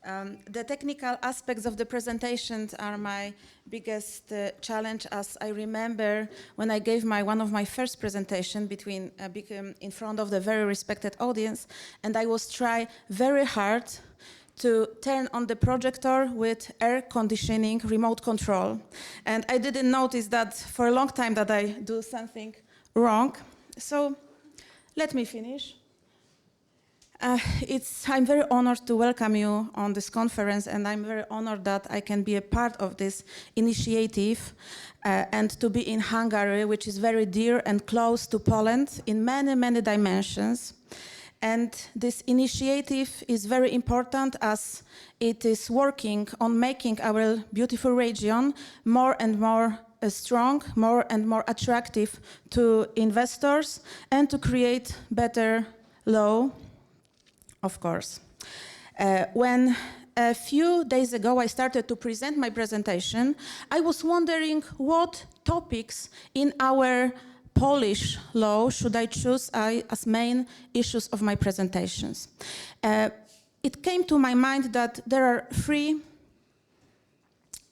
The technical aspects of the presentations are my biggest challenge, as I remember when I gave one of my first presentation in front of the very respected audience, and I was trying very hard to turn on the projector with air conditioning remote control. And I didn't notice that for a long time that I do something wrong. So let me finish. I'm very honored to welcome you on this conference, and I'm very honored that I can be a part of this initiative and to be in Hungary, which is very dear and close to Poland in many, many dimensions. And this initiative is very important as it is working on making our beautiful region more and more strong, more and more attractive to investors, and to create better law. Of course. When a few days ago I started to present my presentation, I was wondering what topics in our Polish law should I choose as main issues of my presentations. It came to my mind that there are three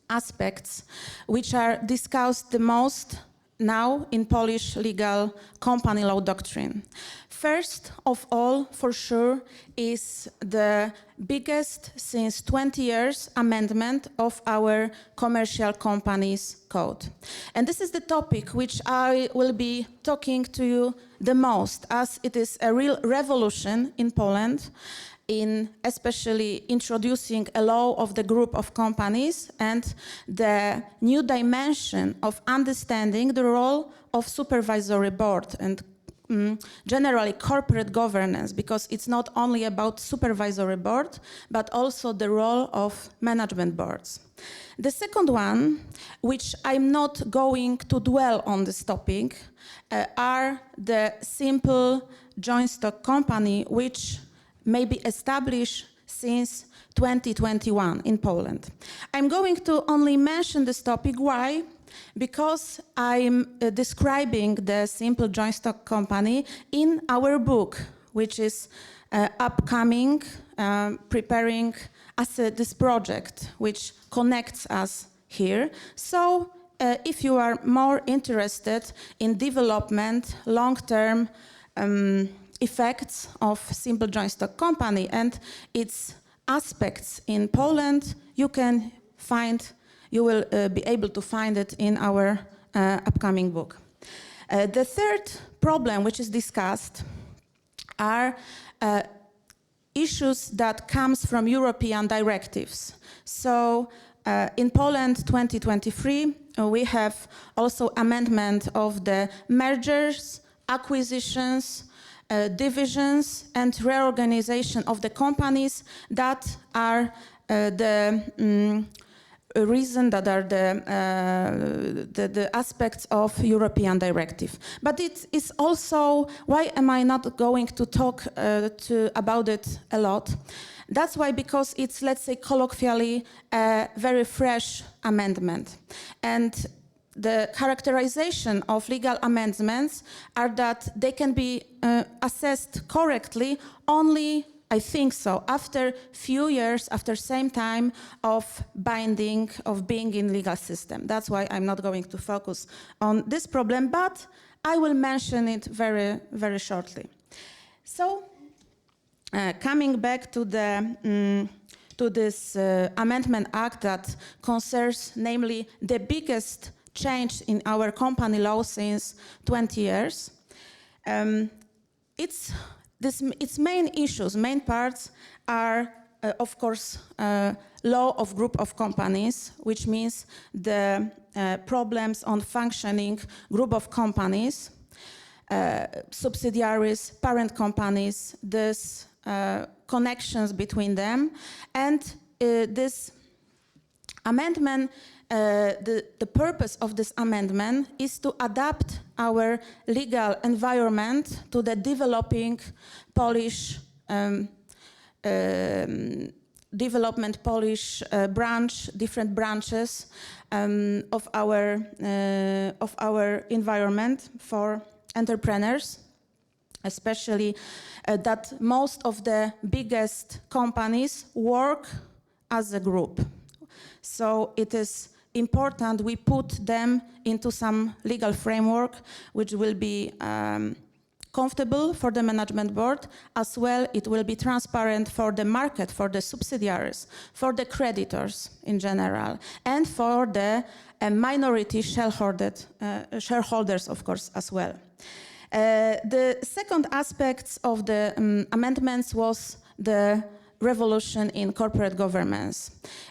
aspects which are discussed the most now in Polish legal company law doctrine. First of all, for sure, is the biggest since 20 years amendment of our commercial companies code. And this is the topic which I will be talking to you the most, as it is a real revolution in Poland, in especially introducing a law of the group of companies and the new dimension of understanding the role of supervisory board and generally corporate governance, because it's not only about supervisory board, but also the role of management boards. The second one, which I'm not going to dwell on this topic, are the simple joint stock company, which may be established since 2021 in Poland. I'm going to only mention this topic. Why? Because I'm describing the simple joint stock company in our book, which is upcoming, preparing as this project, which connects us here. So if you are more interested in development, long-term effects of simple joint stock company and its aspects in Poland, you will be able to find it in our upcoming book. The third problem which is discussed are issues that comes from European directives. So in Poland 2023, we have also amendment of the mergers, acquisitions, divisions and reorganization of the companies that are the aspects of European directive. But it is also, why am I not going to talk about it a lot? That's why, because it's, let's say, colloquially, a very fresh amendment. And the characterization of legal amendments are that they can be assessed correctly only, I think so, after few years, after same time of being in legal system. That's why I'm not going to focus on this problem, but I will mention it very, very shortly. So, coming back to this Amendment Act that concerns, namely, the biggest change in our company law since 20 years. Its main issues, main parts are, of course, law of group of companies, which means the problems on functioning group of companies, subsidiaries, parent companies, this connections between them, and this amendment. The purpose of this amendment is to adapt our legal environment to the developing Polish different branches of our environment for entrepreneurs, especially that most of the biggest companies work as a group. So it is important we put them into some legal framework which will be comfortable for the management board, as well it will be transparent for the market, for the subsidiaries, for the creditors in general, and for the minority shareholders, of course, as well. The second aspect of the amendments was the revolution in corporate governance.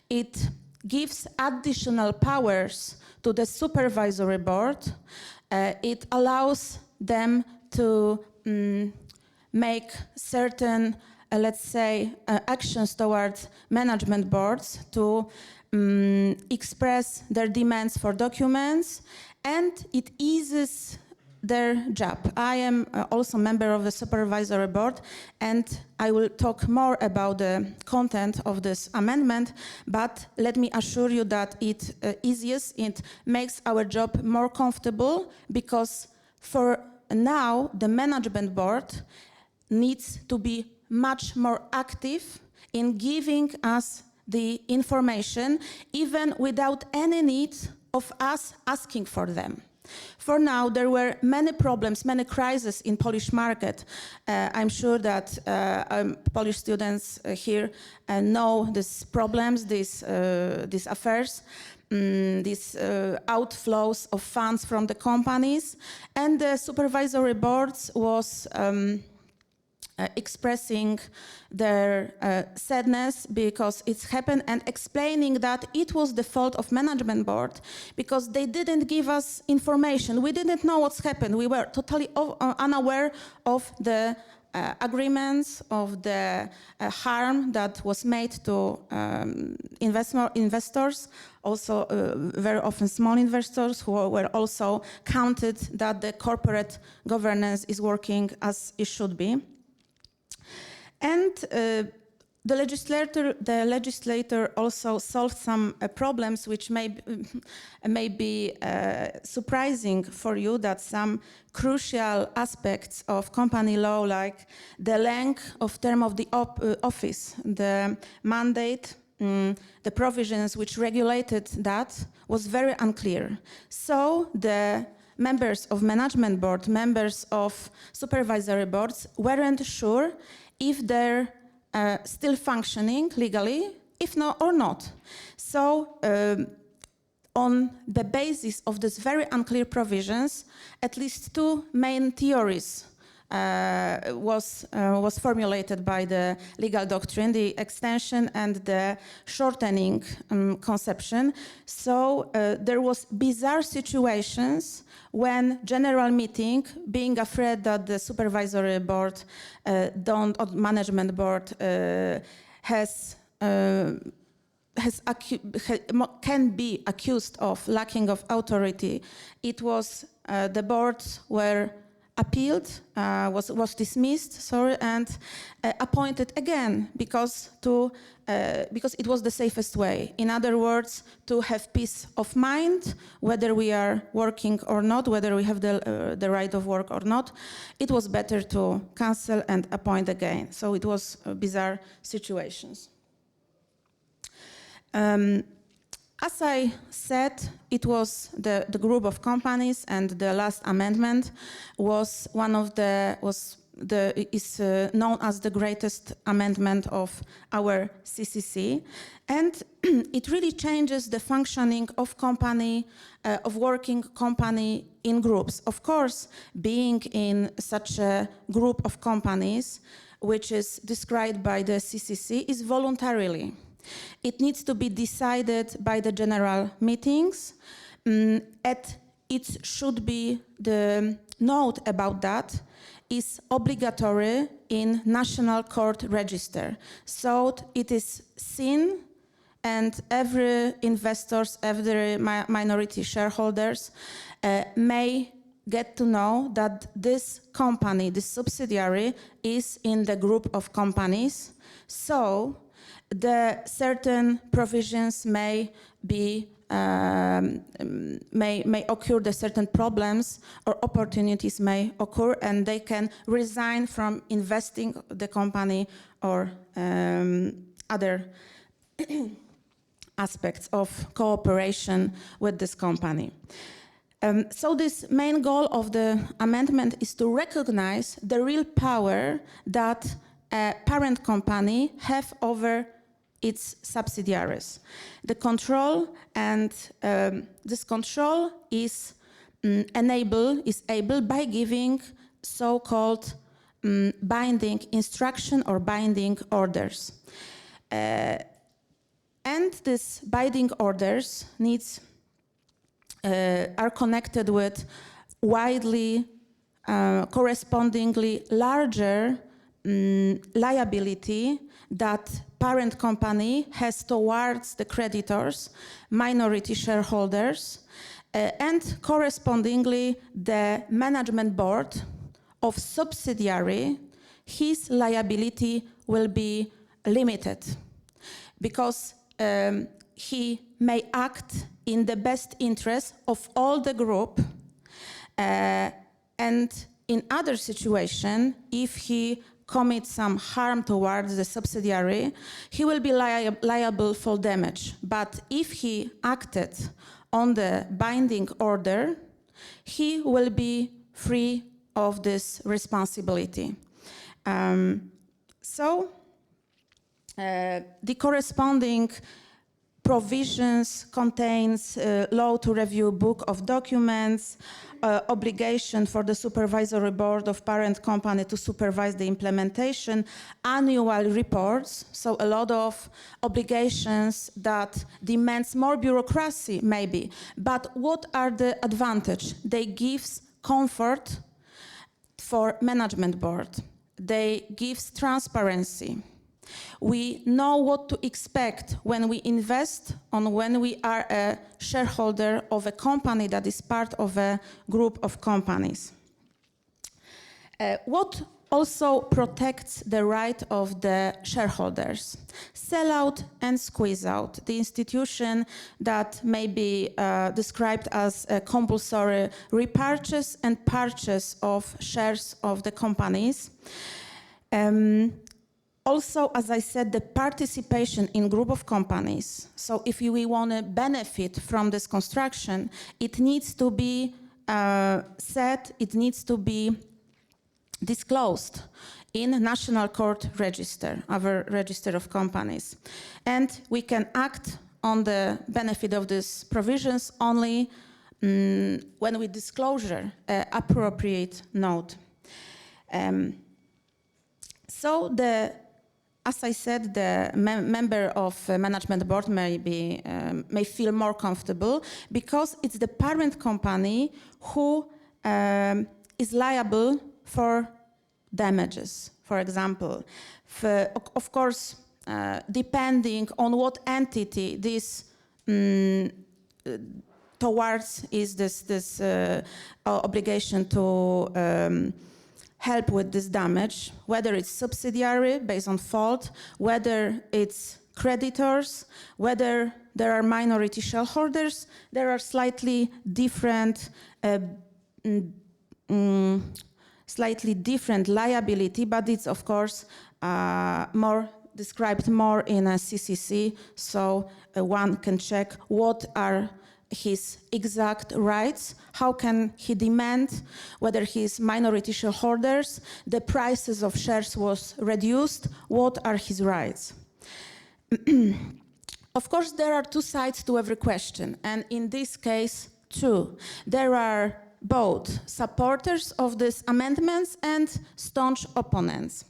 It gives additional powers to the supervisory board. It allows them to make certain, let's say, actions towards management boards to express their demands for documents, and it eases their job. I am also a member of the supervisory board, and I will talk more about the content of this amendment, but let me assure you that it eases, it makes our job more comfortable, because for now the management board needs to be much more active in giving us the information, even without any need of us asking for them. For now, there were many problems, many crises in Polish market. I'm sure that Polish students here know these problems, these affairs, these outflows of funds from the companies, and the supervisory boards was expressing their sadness because it's happened, and explaining that it was the fault of management board because they didn't give us information. We didn't know what's happened. We were totally unaware of the agreements, of the harm that was made to investors, also very often small investors who were also counted that the corporate governance is working as it should be. And the legislator also solved some problems which may be surprising for you, that some crucial aspects of company law, like the length of term of the office, the mandate, the provisions which regulated that, was very unclear. So the members of management board, members of supervisory boards weren't sure if they're still functioning legally, if not or not. So on the basis of these very unclear provisions, at least two main theories was formulated by the legal doctrine, the extension and the shortening conception. So there was bizarre situations when general meeting, being afraid that the supervisory board or management board can be accused of lacking of authority, it was the boards were appealed, was dismissed, sorry, and appointed again because it was the safest way. In other words, to have peace of mind, whether we are working or not, whether we have the right of work or not, it was better to cancel and appoint again. So it was bizarre situations. As I said, it was the group of companies, and the last amendment was is known as the greatest amendment of our CCC, and it really changes the functioning of company, of working company in groups. Of course, being in such a group of companies, which is described by the CCC, is voluntarily. It needs to be decided by the general meetings. It should be, the note about that is obligatory in National Court Register. So it is seen, and every investors, every minority shareholders may get to know that this company, this subsidiary, is in the group of companies. So the certain provisions may be may occur, the certain problems or opportunities may occur, and they can resign from investing the company or other aspects of cooperation with this company. So this main goal of the amendment is to recognize the real power that a parent company have over its subsidiaries. The control and this control is able by giving so-called binding instruction or binding orders. And these binding orders are connected with widely, correspondingly larger liability that parent company has towards the creditors, minority shareholders, and correspondingly the management board of subsidiary, his liability will be limited because he may act in the best interest of all the group, and in other situation, if he commits some harm towards the subsidiary, he will be liable for damage. But if he acted on the binding order, he will be free of this responsibility. The corresponding provisions contains law to review book of documents, obligation for the supervisory board of parent company to supervise the implementation, annual reports, so a lot of obligations that demands more bureaucracy maybe, but what are the advantage? They gives comfort for management board. They gives transparency. We know what to expect when we invest and when we are a shareholder of a company that is part of a group of companies. What also protects the right of the shareholders? Sell out and squeeze out. The institution that may be described as a compulsory repurchase and purchase of shares of the companies. Also, as I said, the participation in group of companies. So if we want to benefit from this construction, it needs to be it needs to be disclosed in National Court Register, our register of companies. And we can act on the benefit of these provisions only when we disclosure appropriate note. As I said, the member of management board may feel more comfortable because it's the parent company who is liable for damages. For example, of course, depending on what entity this towards is this obligation to help with this damage, whether it's subsidiary based on fault, whether it's creditors, whether there are minority shareholders, there are slightly different liability, but it's of course more described more in a CCC, so one can check what are his exact rights, how can he demand whether his minority shareholders, the prices of shares was reduced, what are his rights. Of course, there are two sides to every question, and in this case, too. There are both supporters of these amendments and staunch opponents.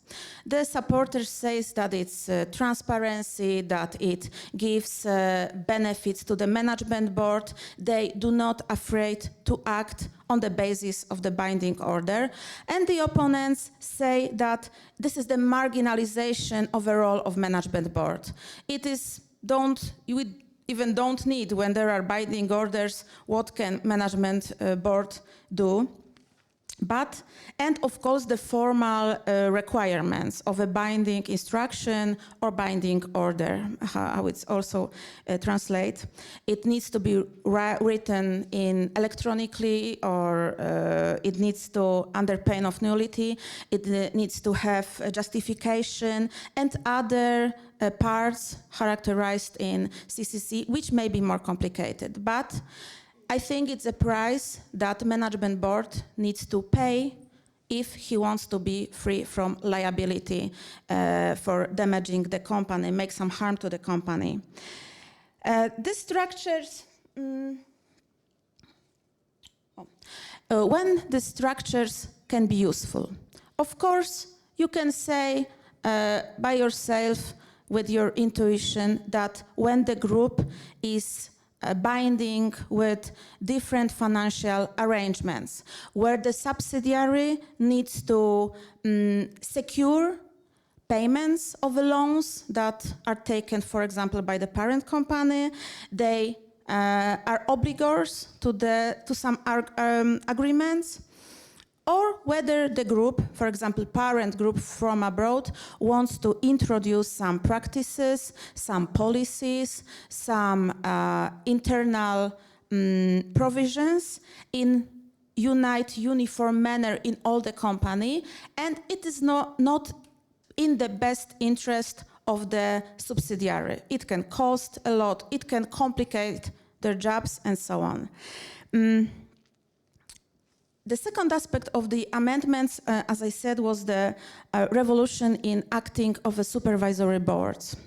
The supporters says that it's transparency, that it gives benefits to the management board. They do not afraid to act on the basis of the binding order. And the opponents say that this is the marginalization overall of management board. It is, you even don't need when there are binding orders, what can management board do? And of course, the formal requirements of a binding instruction or binding order, how it's also translate. It needs to be written in electronically, or it needs to, under pain of nullity, it needs to have a justification and other parts characterized in CCC, which may be more complicated. But I think it's a price that management board needs to pay if he wants to be free from liability for damaging the company, make some harm to the company. These structures, when the structures can be useful. Of course, you can say by yourself with your intuition that when the group is binding with different financial arrangements, where the subsidiary needs to secure payments of the loans that are taken, for example, by the parent company. They are obligors to some agreements, or whether the group, for example, parent group from abroad, wants to introduce some practices, some policies, some internal provisions in uniform manner in all the company, and it is not in the best interest of the subsidiary. It can cost a lot, it can complicate their jobs, and so on. The second aspect of the amendments, as I said, was the revolution in acting of the supervisory boards.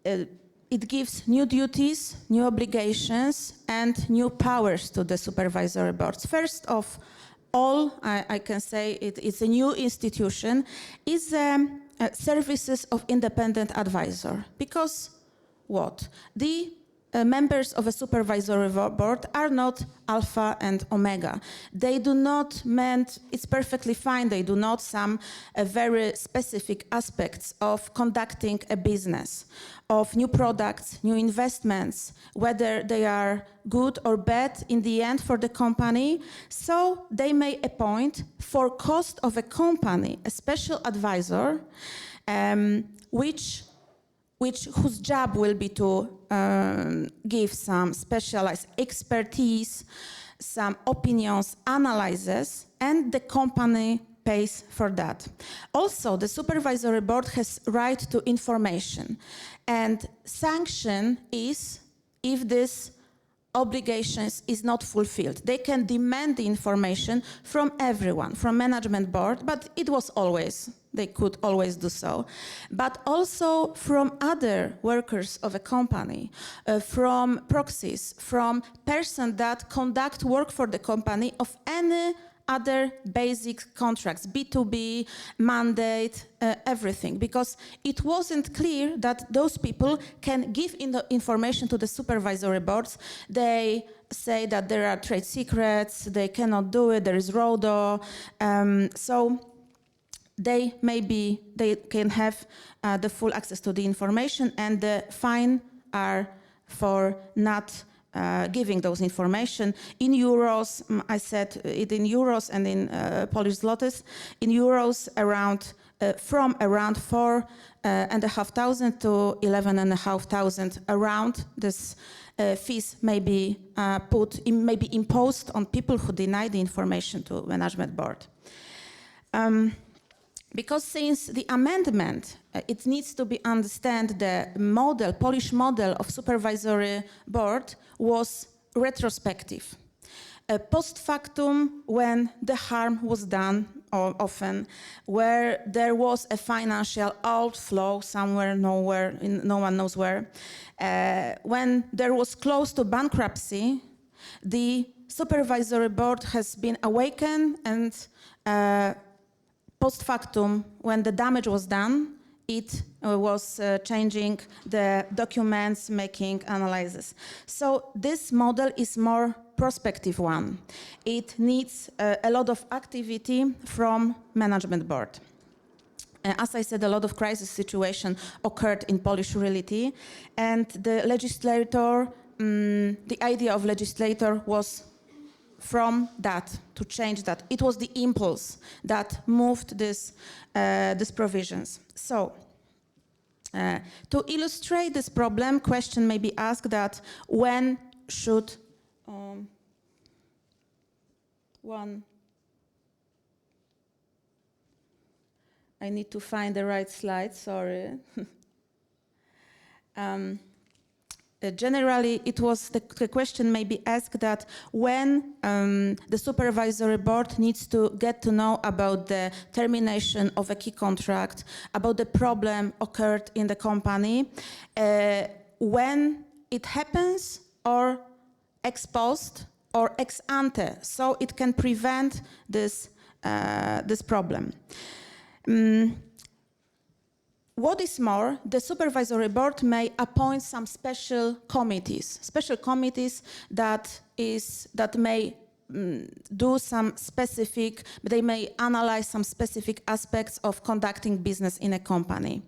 It gives new duties, new obligations, and new powers to the supervisory boards. First of all, I can say it's a new institution, is services of independent advisor. Because what? The members of a supervisory board are not alpha and omega. They do not it's perfectly fine, they do not some very specific aspects of conducting a business, of new products, new investments, whether they are good or bad in the end for the company. So they may appoint, for cost of a company, a special advisor, whose job will be to give some specialized expertise, some opinions, analyses, and the company pays for that. Also, the supervisory board has right to information, and sanction is if this obligations is not fulfilled. They can demand the information from everyone, from management board, but they could always do so. But also from other workers of a company, from proxies, from persons that conduct work for the company of any other basic contracts, B2B, mandate, everything, because it wasn't clear that those people can give information to the supervisory boards. They say that there are trade secrets, they cannot do it, there is RODO, so they can have the full access to the information, and the fine are for not giving those information in euros. I said it in euros and in Polish zlotys. In euros, from around 4,500 to 11,500. Around this fees may be imposed on people who deny the information to management board. Because since the amendment, it needs to be understand the Polish model of supervisory board was retrospective. Post factum, when the harm was done, or often, where there was a financial outflow somewhere, nowhere, no one knows where, when there was close to bankruptcy, the supervisory board has been awakened, and post factum, when the damage was done, it was changing the documents, making analysis. So this model is more prospective one. It needs a lot of activity from management board. As I said, a lot of crisis situation occurred in Polish reality, and the legislator, the idea of legislator was from that, to change that. It was the impulse that moved these provisions. So, to illustrate this problem, question may be asked that when should I need to find the right slide, sorry. Generally, the question may be asked that when the supervisory board needs to get to know about the termination of a key contract, about the problem occurred in the company, when it happens, or ex post or ex ante, so it can prevent this problem. What is more, the supervisory board may appoint some special committees that may do some specific, they may analyze some specific aspects of conducting business in a company.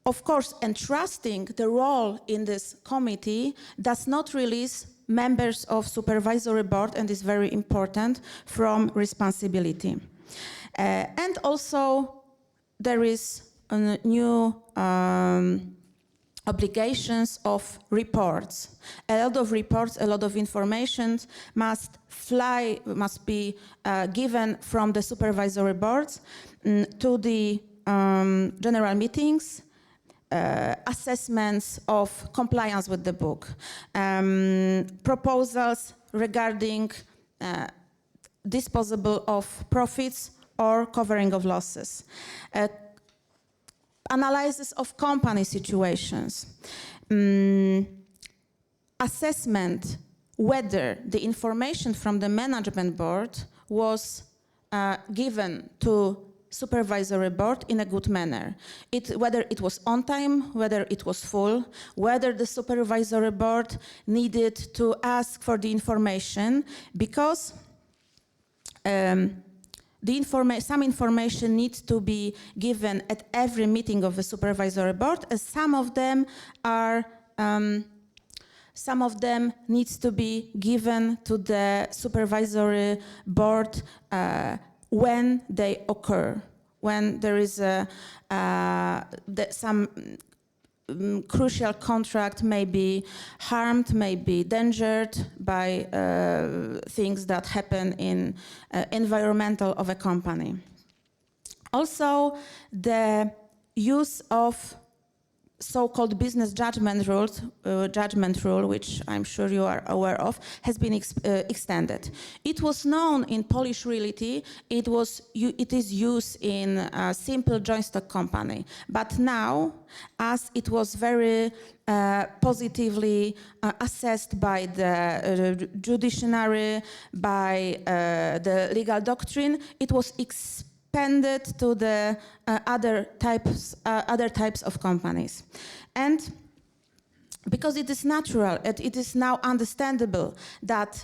Of course, entrusting the role in this committee does not release members of supervisory board, and is very important, from responsibility. And also there is new obligations of reports. A lot of reports, a lot of information must be given from the supervisory boards to the general meetings, assessments of compliance with the book, proposals regarding disposal of profits or covering of losses, analysis of company situations, assessment whether the information from the management board was given to supervisory board in a good manner. Whether it was on time, whether it was full, whether the supervisory board needed to ask for the information, because some information needs to be given at every meeting of the supervisory board, as some of them needs to be given to the supervisory board when they occur, when there is some crucial contract may be harmed, may be endangered by things that happen in environmental of a company. Also, the use of so-called business judgment rule, which I'm sure you are aware of, has been extended. It was known in Polish reality, it is used in a simple joint stock company. But now, as it was very positively assessed by the judiciary, by the legal doctrine, it was expanded to the other types of companies. And because it is natural, it is now understandable that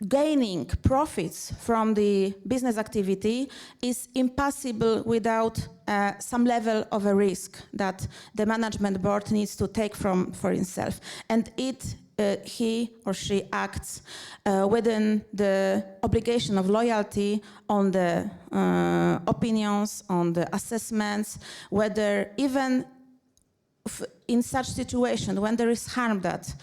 gaining profits from the business activity is impossible without some level of a risk that the management board needs to take for itself. And he or she acts within the obligation of loyalty on the opinions, on the assessments, whether even in such situation when there is harm that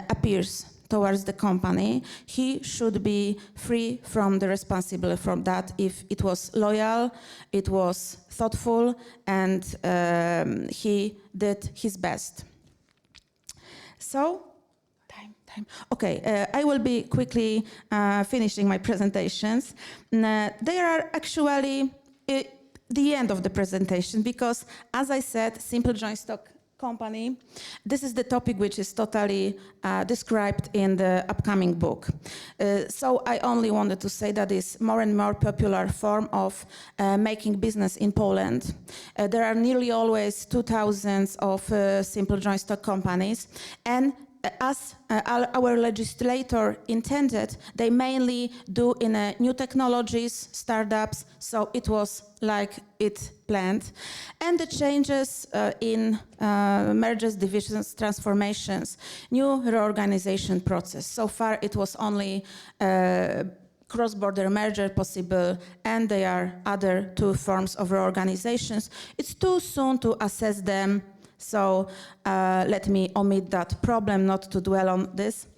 appears towards the company, he should be free from the responsibility from that if it was loyal, it was thoughtful, and he did his best. So, okay, I will be quickly finishing my presentations. They are actually the end of the presentation because, as I said, simple joint stock company, this is the topic which is totally described in the upcoming book. So I only wanted to say that it's more and more popular form of making business in Poland. There are nearly always 2,000 of simple joint stock companies, and as our legislator intended, they mainly do in new technologies, startups, so it was like it planned. And the changes in mergers, divisions, transformations, new reorganization process. So far it was only cross-border merger possible, and there are other two forms of reorganizations. It's too soon to assess them, so let me omit that problem, not to dwell on this.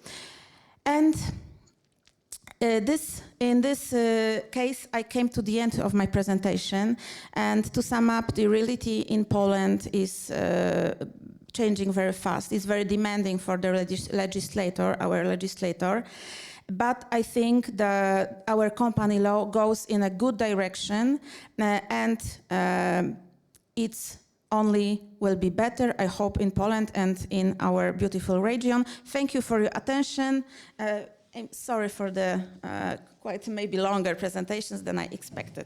And in this case, I came to the end of my presentation, and to sum up, the reality in Poland is changing very fast. It's very demanding for the legislator, our legislator. But I think that our company law goes in a good direction, and it's only will be better, I hope, in Poland and in our beautiful region. Thank you for your attention. I'm sorry for the quite maybe longer presentations than I expected.